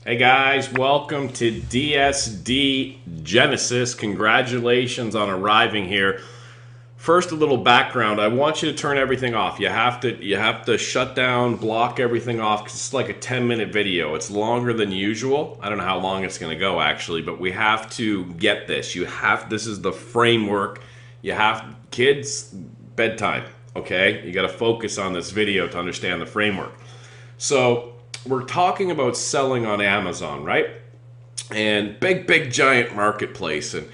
Hey guys, welcome to DSD Genesis. Congratulations on arriving here. First, a little background. I want you to turn everything off. You have to shut down, block everything off because it's like a 10-minute video. It's longer than usual. I don't know how long it's going to go actually, but we have to get this. This is the framework. You have kids bedtime, okay? You got to focus on this video to understand the framework. So, we're talking about selling on Amazon, right? And big giant marketplace, and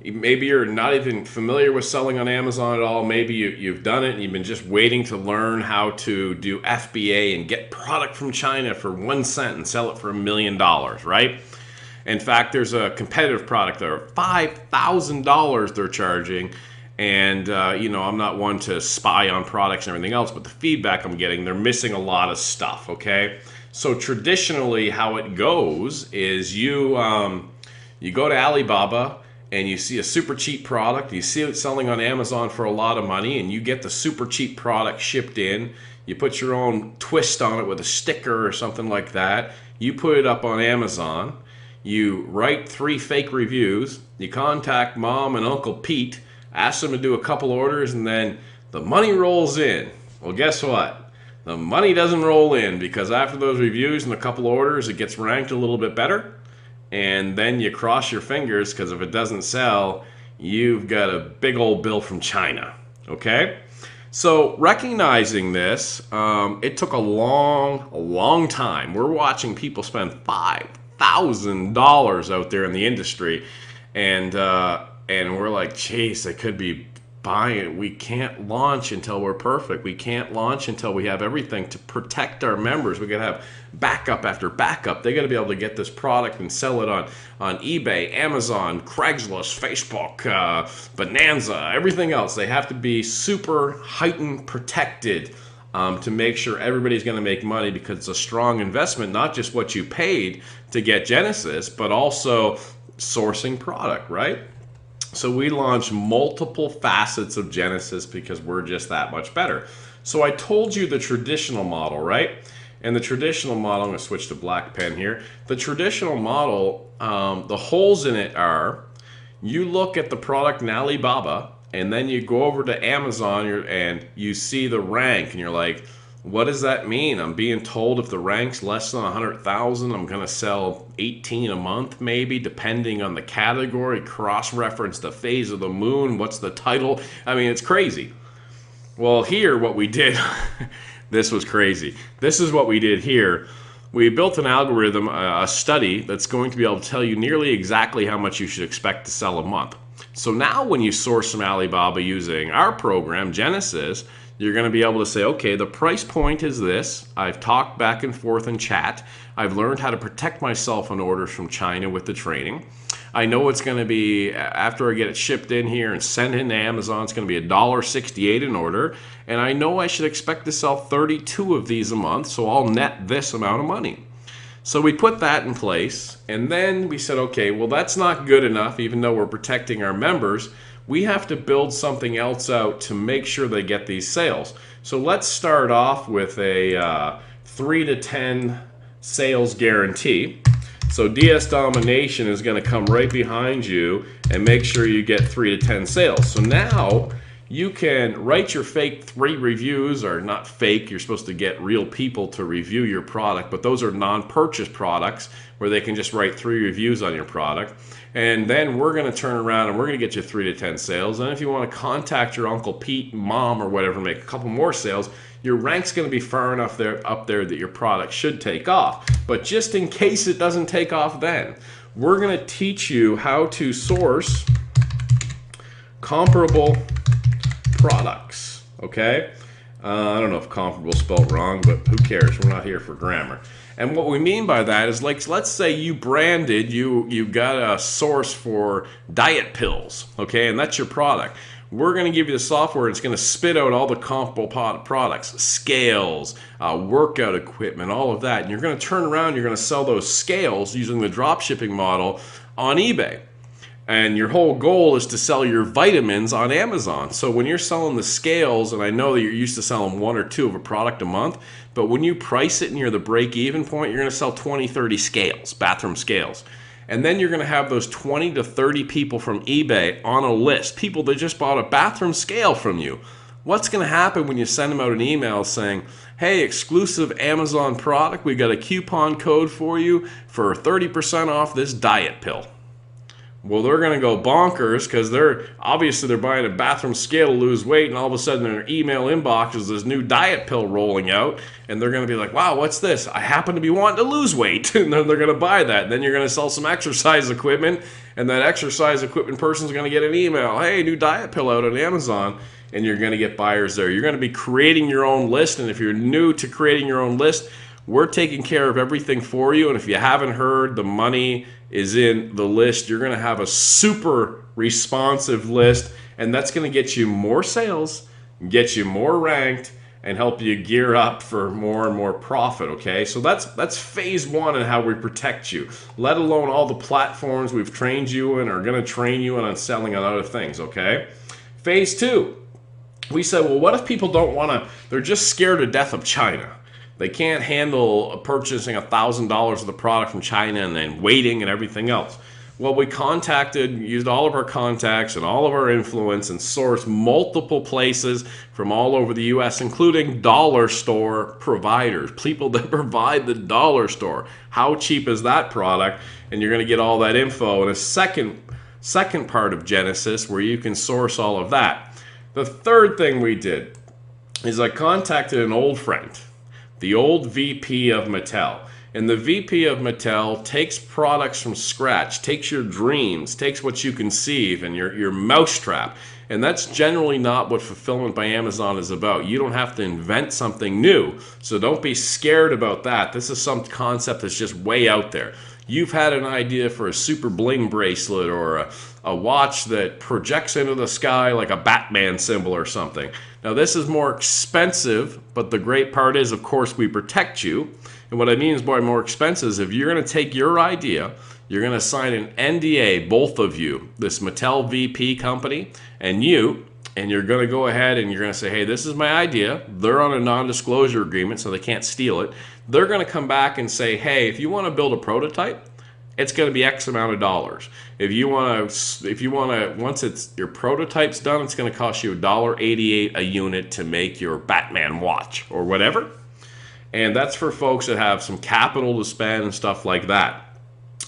maybe you're not even familiar with selling on Amazon at all. Maybe you've done it and you've been just waiting to learn how to do FBA and get product from China for 1 cent and sell it for $1 million, right? In fact, there's a competitive product there, $5,000 they're charging. And, I'm not one to spy on products and everything else, but the feedback I'm getting, they're missing a lot of stuff, okay? So traditionally, how it goes is you go to Alibaba and you see a super cheap product. You see it selling on Amazon for a lot of money, and you get the super cheap product shipped in. You put your own twist on it with a sticker or something like that. You put it up on Amazon. You write 3 fake reviews. You contact Mom and Uncle Pete, ask them to do a couple orders, and then the money rolls in. Well, guess what? The money doesn't roll in because after those reviews and a couple orders, it gets ranked a little bit better. And then you cross your fingers because if it doesn't sell, you've got a big old bill from China. Okay? So recognizing this, it took a long time. We're watching people spend $5,000 out there in the industry. And we're like, geez, they could be buying it. We can't launch until we're perfect. We can't launch until we have everything to protect our members. We got to have backup after backup. They got to be able to get this product and sell it on eBay, Amazon, Craigslist, Facebook, Bonanza, everything else. They have to be super heightened protected to make sure everybody's going to make money because it's a strong investment, not just what you paid to get Genesis, but also sourcing product, right? So we launched multiple facets of Genesis because we're just that much better. So I told you the traditional model, right? And the traditional model, I'm going to switch to black pen here. The traditional model, the holes in it are, you look at the product in Alibaba, and then you go over to Amazon and you see the rank, and you're like, what does that mean? I'm being told if the rank's less than 100,000, I'm going to sell 18 a month maybe, depending on the category, cross-reference the phase of the moon, what's the title? I mean, it's crazy. Well, here, what we did, this was crazy. This is what we did here. We built an algorithm, a study, that's going to be able to tell you nearly exactly how much you should expect to sell a month. So now when you source from Alibaba using our program, Genesis, you're going to be able to say, okay, the price point is this. I've talked back and forth in chat. I've learned how to protect myself on orders from China with the training. I know it's going to be, after I get it shipped in here and sent into Amazon, it's going to be $1.68 an order. And I know I should expect to sell 32 of these a month, so I'll net this amount of money. So we put that in place, and then we said, okay, well, that's not good enough, even though we're protecting our members. We have to build something else out to make sure they get these sales. So let's start off with a 3 to 10 sales guarantee. So DS Domination is going to come right behind you and make sure you get 3 to 10 sales. So now you can write your fake 3 reviews, or not fake, you're supposed to get real people to review your product, but those are non-purchase products where they can just write 3 reviews on your product. And then we're going to turn around and we're going to get you 3 to 10 sales. And if you want to contact your Uncle Pete, Mom, or whatever, and make a couple more sales, your rank's going to be far enough up there that your product should take off. But just in case it doesn't take off then, we're going to teach you how to source comparable products, okay? I don't know if comparable is spelled wrong, but who cares? We're not here for grammar. And what we mean by that is, like, let's say you branded, you got a source for diet pills, okay, and that's your product. We're going to give you the software. It's going to spit out all the comparable products, scales, workout equipment, all of that. And you're going to turn around, you're going to sell those scales using the drop shipping model on eBay. And your whole goal is to sell your vitamins on Amazon. So when you're selling the scales, and I know that you're used to selling 1 or 2 of a product a month, but when you price it near the break-even point, you're going to sell 20, 30 scales, bathroom scales. And then you're going to have those 20 to 30 people from eBay on a list, people that just bought a bathroom scale from you. What's going to happen when you send them out an email saying, hey, exclusive Amazon product, we got a coupon code for you for 30% off this diet pill? Well, they're going to go bonkers because they're buying a bathroom scale to lose weight, and all of a sudden in their email inbox is this new diet pill rolling out, and they're going to be like, wow, what's this? I happen to be wanting to lose weight. And then they're going to buy that. And then you're going to sell some exercise equipment, and that exercise equipment person's going to get an email, hey, new diet pill out on Amazon, and you're going to get buyers there. You're going to be creating your own list, and if you're new to creating your own list, we're taking care of everything for you. And if you haven't heard, the money is in the list. You're going to have a super responsive list, and that's going to get you more sales, get you more ranked, and help you gear up for more and more profit, okay? So that's phase 1 in how we protect you, let alone all the platforms we've trained you in or are going to train you in on selling on other things, okay? Phase 2, we said, well, what if people don't want to, they're just scared to death of China. They can't handle purchasing $1,000 of the product from China and then waiting and everything else. Well, we used all of our contacts and all of our influence and sourced multiple places from all over the U.S., including dollar store providers, people that provide the dollar store. How cheap is that product? And you're going to get all that info in a second part of Genesis where you can source all of that. The third thing we did is I contacted an old friend, the old VP of Mattel. And the VP of Mattel takes products from scratch, takes your dreams, takes what you conceive and your mousetrap. And that's generally not what Fulfillment by Amazon is about. You don't have to invent something new. So don't be scared about that. This is some concept that's just way out there. You've had an idea for a super bling bracelet or a watch that projects into the sky like a Batman symbol or something. Now this is more expensive, but the great part is, of course, we protect you. And what I mean is by more expensive is if you're going to take your idea, you're going to sign an NDA, both of you, this Mattel VP company and you, and you're going to go ahead and you're going to say, hey, this is my idea. They're on a non-disclosure agreement, so they can't steal it. They're going to come back and say, hey, if you want to build a prototype, it's going to be X amount of dollars. If you want to, once your prototype's done, it's going to cost you $1.88 a unit to make your Batman watch or whatever. And that's for folks that have some capital to spend and stuff like that.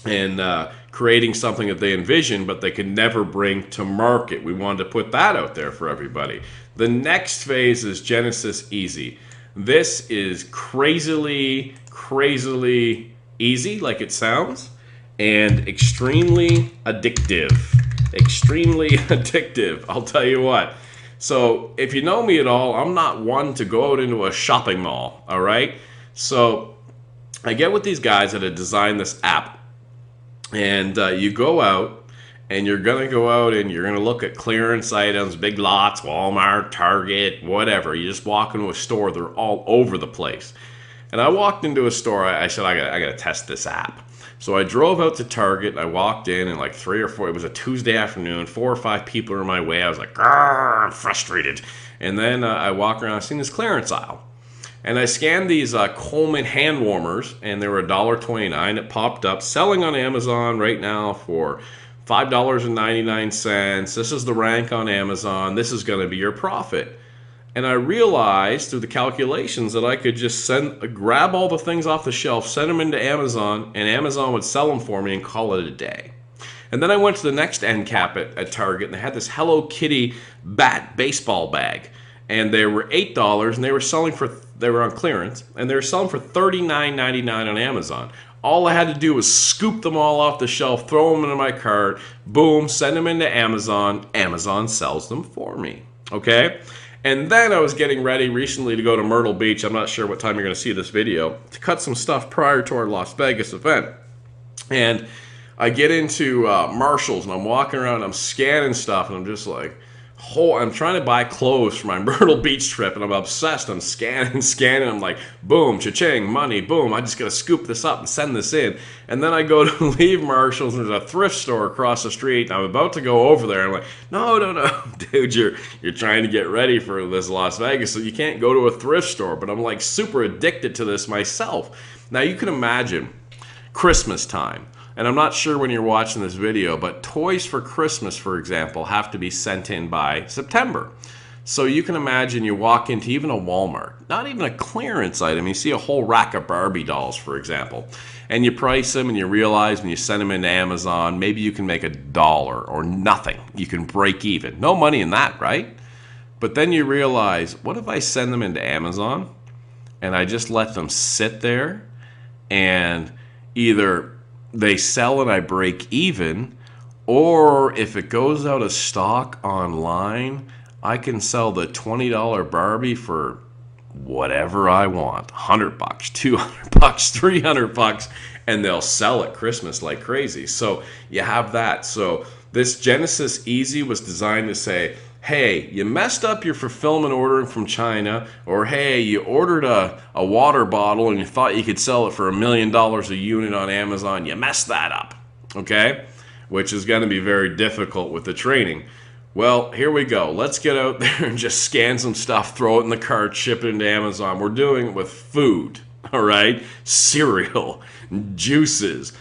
And creating something that they envision, but they can never bring to market. We wanted to put that out there for everybody. The next phase is Genesis Easy. This is crazily, crazily easy, like it sounds, and extremely addictive. Extremely addictive, I'll tell you what. So if you know me at all, I'm not one to go out into a shopping mall, all right? So I get with these guys that have designed this app, and you go out, and you're going to go out and you're going to look at clearance items, Big Lots, Walmart, Target, whatever. You just walk into a store, they're all over the place. And I walked into a store, I said, I got to test this app. So I drove out to Target, I walked in, and like 3 or 4, it was a Tuesday afternoon, 4 or 5 people were in my way. I was like, I'm frustrated. And then I walk around, I seen this clearance aisle. And I scanned these Coleman hand warmers, and they were $1.29. It popped up, selling on Amazon right now for $5.99. This is the rank on Amazon. This is going to be your profit. And I realized through the calculations that I could just grab all the things off the shelf, send them into Amazon, and Amazon would sell them for me and call it a day. And then I went to the next end cap at Target, and they had this Hello Kitty baseball bag. And they were $8, and they were on clearance, and they were selling for $39.99 on Amazon. All I had to do was scoop them all off the shelf, throw them into my cart, boom, send them into Amazon. Amazon sells them for me, okay? And then I was getting ready recently to go to Myrtle Beach. I'm not sure what time you're going to see this video, to cut some stuff prior to our Las Vegas event. And I get into Marshall's, and I'm walking around, and I'm scanning stuff, and I'm just like, I'm trying to buy clothes for my Myrtle Beach trip, and I'm obsessed. I'm scanning. I'm like, boom, cha-ching, money, boom. I just got to scoop this up and send this in. And then I go to leave Marshalls, and there's a thrift store across the street. And I'm about to go over there. I'm like, no, dude, you're trying to get ready for this Las Vegas, so you can't go to a thrift store. But I'm like super addicted to this myself. Now you can imagine Christmas time. And I'm not sure when you're watching this video, but toys for Christmas, for example, have to be sent in by September. So you can imagine you walk into even a Walmart, not even a clearance item, you see a whole rack of Barbie dolls, for example, and you price them and you realize when you send them into Amazon, maybe you can make $1 or nothing. You can break even. No money in that, right? But then you realize, what if I send them into Amazon and I just let them sit there and either they sell and I break even, or if it goes out of stock online, I can sell the $20 Barbie for whatever I want, $100, $200, $300, and they'll sell at Christmas like crazy. So you have that. So this Genesis Easy was designed to say, hey, you messed up your fulfillment ordering from China, or hey, you ordered a water bottle and you thought you could sell it for $1 million a unit on Amazon. You messed that up, okay? Which is going to be very difficult with the training. Well, here we go. Let's get out there and just scan some stuff, throw it in the cart, ship it into Amazon. We're doing it with food, all right? Cereal, juices,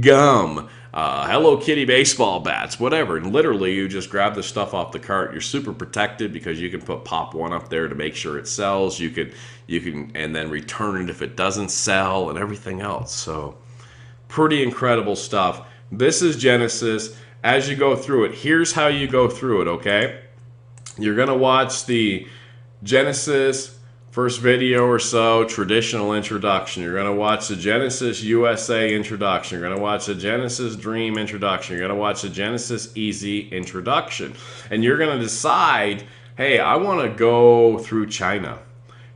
gum, Hello Kitty baseball bats, whatever. And literally, you just grab the stuff off the cart. You're super protected because you can put Pop One up there to make sure it sells. You can, and then return it if it doesn't sell, and everything else. So, pretty incredible stuff. This is Genesis. As you go through it, here's how you go through it. Okay, you're gonna watch the Genesis first video or so, traditional introduction. You're going to watch the Genesis USA introduction. You're going to watch the Genesis Dream introduction. You're going to watch the Genesis Easy introduction. And you're going to decide, hey, I want to go through China.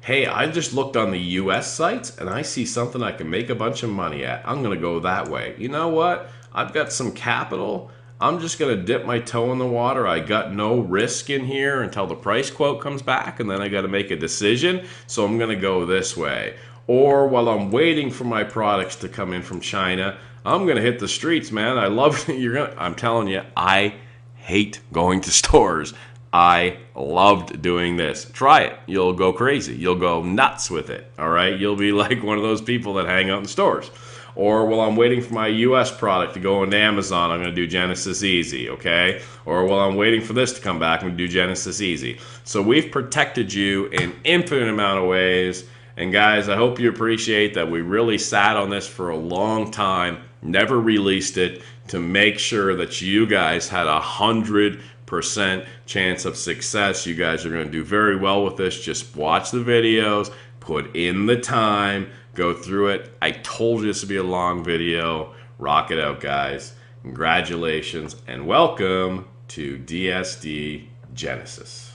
Hey, I just looked on the US sites and I see something I can make a bunch of money at. I'm going to go that way. You know what? I've got some capital. I'm just going to dip my toe in the water. I got no risk in here until the price quote comes back, and then I got to make a decision, so I'm going to go this way. Or while I'm waiting for my products to come in from China, I'm going to hit the streets, man. I love it. I'm telling you, I hate going to stores. I loved doing this. Try it. You'll go crazy. You'll go nuts with it, all right? You'll be like one of those people that hang out in stores. Or while I'm waiting for my US product to go into Amazon, I'm going to do Genesis Easy, okay? Or while I'm waiting for this to come back, I'm going to do Genesis Easy. So we've protected you in infinite amount of ways. And guys, I hope you appreciate that we really sat on this for a long time, never released it, to make sure that you guys had 100% chance of success. You guys are going to do very well with this. Just watch the videos, put in the time, go through it. I told you this would be a long video. Rock it out, guys. Congratulations and welcome to DSD Genesis.